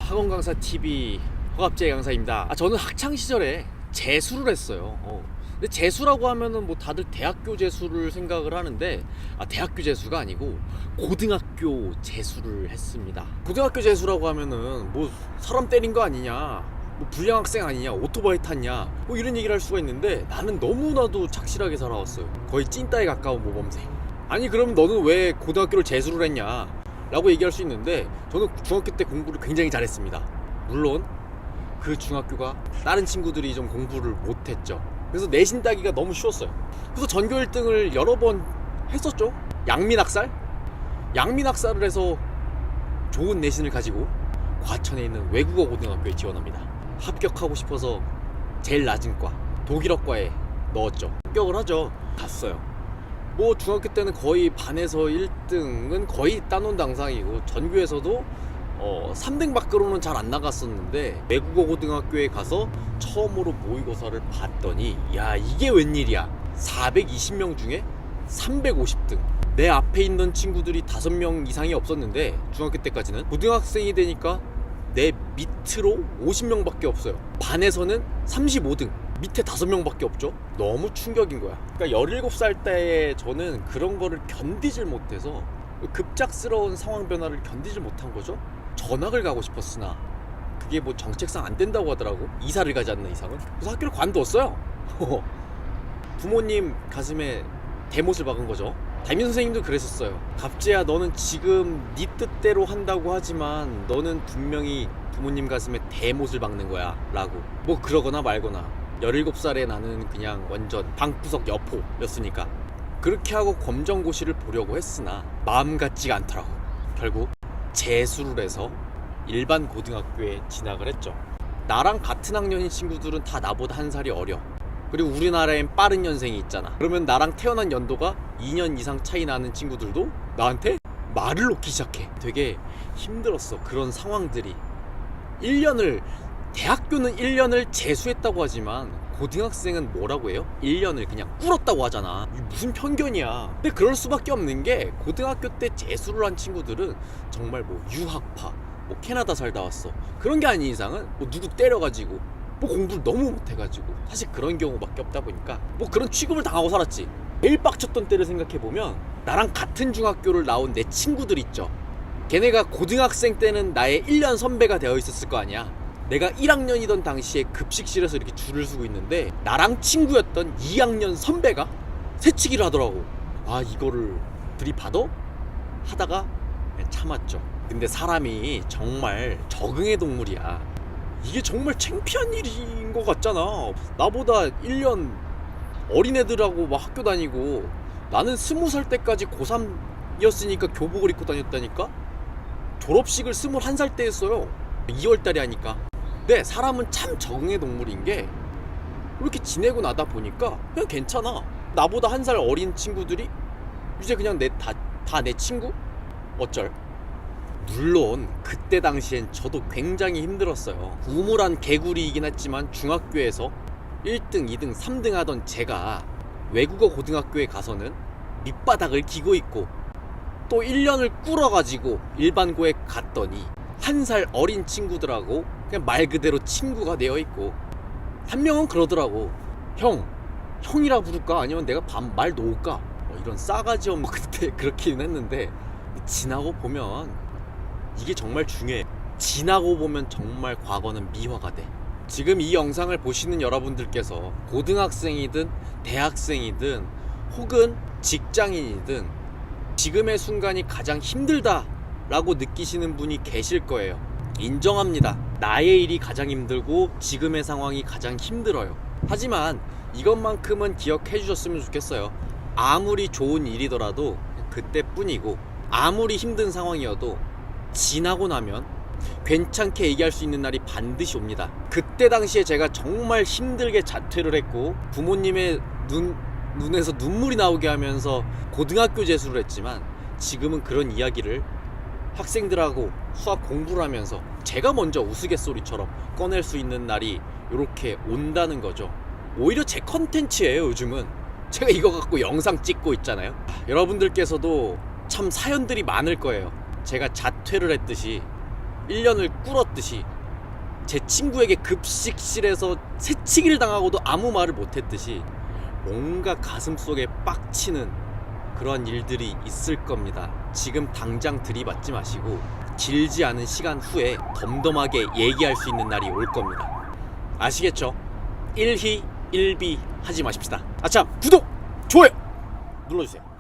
학원 강사 TV 허갑재 강사입니다. 저는 학창 시절에 재수를 했어요. 근데 재수라고 하면은 뭐 다들 대학교 재수를 생각을 하는데 대학교 재수가 아니고 고등학교 재수를 했습니다. 고등학교 재수라고 하면은 뭐 사람 때린 거 아니냐, 뭐 불량 학생 아니냐, 오토바이 탔냐, 뭐 이런 얘기를 할 수가 있는데 나는 너무나도 착실하게 살아왔어요. 거의 찐따에 가까운 모범생. 아니 그럼 너는 왜 고등학교를 재수를 했냐 라고 얘기할 수 있는데, 저는 중학교 때 공부를 굉장히 잘했습니다. 물론 그 중학교가 다른 친구들이 좀 공부를 못했죠. 그래서 내신 따기가 너무 쉬웠어요. 그래서 전교 1등을 여러 번 했었죠. 양민학살? 양민학살을 해서 좋은 내신을 가지고 과천에 있는 외국어 고등학교에 지원합니다. 합격하고 싶어서 제일 낮은 과 독일어과에 넣었죠. 합격을 하죠. 갔어요. 뭐 중학교 때는 거의 반에서 1등은 거의 따놓은 당상이고, 전교에서도 3등 밖으로는 잘 안 나갔었는데 외국어 고등학교에 가서 처음으로 모의고사를 봤더니 야, 이게 웬일이야. 420명 중에 350등. 내 앞에 있는 친구들이 5명 이상이 없었는데, 중학교 때까지는 고등학생이 되니까 내 밑으로 50명밖에 없어요. 반에서는 35등, 밑에 5명밖에 없죠. 너무 충격인 거야. 그러니까 17살 때에 저는 그런 거를 견디질 못해서, 급작스러운 상황 변화를 견디질 못한 거죠. 전학을 가고 싶었으나 그게 뭐 정책상 안 된다고 하더라고, 이사를 가지 않는 이상은. 그래서 학교를 관뒀어요. 부모님 가슴에 대못을 박은 거죠. 담임 선생님도 그랬었어요. 갑재야, 너는 지금 네 뜻대로 한다고 하지만 너는 분명히 부모님 가슴에 대못을 박는 거야 라고. 뭐 그러거나 말거나 17살에 나는 그냥 완전 방구석 여포였으니까 그렇게 하고 검정고시를 보려고 했으나 마음 같지가 않더라고. 결국 재수를 해서 일반 고등학교에 진학을 했죠. 나랑 같은 학년인 친구들은 다 나보다 한 살이 어려. 그리고 우리나라엔 빠른 년생이 있잖아. 그러면 나랑 태어난 연도가 2년 이상 차이 나는 친구들도 나한테 말을 놓기 시작해. 되게 힘들었어, 그런 상황들이. 대학교는 1년을 재수했다고 하지만 고등학생은 뭐라고 해요? 1년을 그냥 꿇었다고 하잖아. 이게 무슨 편견이야. 근데 그럴 수밖에 없는 게, 고등학교 때 재수를 한 친구들은 정말 뭐 유학파, 뭐 캐나다 살다 왔어, 그런 게 아닌 이상은 뭐 누구 때려가지고 뭐 공부를 너무 못해가지고, 사실 그런 경우밖에 없다 보니까 뭐 그런 취급을 당하고 살았지. 제일 빡쳤던 때를 생각해보면, 나랑 같은 중학교를 나온 내 친구들 있죠. 걔네가 고등학생 때는 나의 1년 선배가 되어 있었을 거 아니야. 내가 1학년이던 당시에 급식실에서 이렇게 줄을 서고 있는데 나랑 친구였던 2학년 선배가 새치기를 하더라고. 이거를 들이받아? 하다가 참았죠. 근데 사람이 정말 적응의 동물이야. 이게 정말 창피한 일인 것 같잖아. 나보다 1년 어린애들하고 막 학교 다니고, 나는 20살 때까지 고3이었으니까 교복을 입고 다녔다니까. 졸업식을 21살 때 했어요. 2월달에 하니까. 근데 사람은 참 적응의 동물인 게, 이렇게 지내고 나다 보니까 그냥 괜찮아. 나보다 한 살 어린 친구들이 이제 그냥 다 내 친구? 어쩔? 물론 그때 당시엔 저도 굉장히 힘들었어요. 우물한 개구리이긴 했지만 중학교에서 1등, 2등, 3등 하던 제가 외국어 고등학교에 가서는 밑바닥을 기고 있고, 또 1년을 꿇어가지고 일반고에 갔더니 1살 어린 친구들하고 그냥 말 그대로 친구가 되어 있고, 한 명은 그러더라고. 형이라 부를까? 아니면 내가 말 놓을까? 이런 싸가지 없는 그때 그렇긴 했는데, 지나고 보면 이게 정말 중요해. 지나고 보면 정말 과거는 미화가 돼. 지금 이 영상을 보시는 여러분들께서 고등학생이든 대학생이든 혹은 직장인이든 지금의 순간이 가장 힘들다 라고 느끼시는 분이 계실 거예요. 인정합니다. 나의 일이 가장 힘들고 지금의 상황이 가장 힘들어요. 하지만 이것만큼은 기억해 주셨으면 좋겠어요. 아무리 좋은 일이더라도 그때뿐이고, 아무리 힘든 상황이어도 지나고 나면 괜찮게 얘기할 수 있는 날이 반드시 옵니다. 그때 당시에 제가 정말 힘들게 자퇴를 했고, 부모님의 눈에서 눈물이 나오게 하면서 고등학교 재수를 했지만, 지금은 그런 이야기를 학생들하고 수학 공부를 하면서 제가 먼저 우스갯소리처럼 꺼낼 수 있는 날이 이렇게 온다는 거죠. 오히려 제 컨텐츠예요. 요즘은 제가 이거 갖고 영상 찍고 있잖아요. 여러분들께서도 참 사연들이 많을 거예요. 제가 자퇴를 했듯이 1년을 꿇었듯이 제 친구에게 급식실에서 새치기를 당하고도 아무 말을 못했듯이 뭔가 가슴속에 빡치는 그런 일들이 있을 겁니다. 지금 당장 들이받지 마시고 길지 않은 시간 후에 덤덤하게 얘기할 수 있는 날이 올 겁니다. 아시겠죠? 1희 1비 하지 마십시다. 아참 구독! 좋아요! 눌러주세요.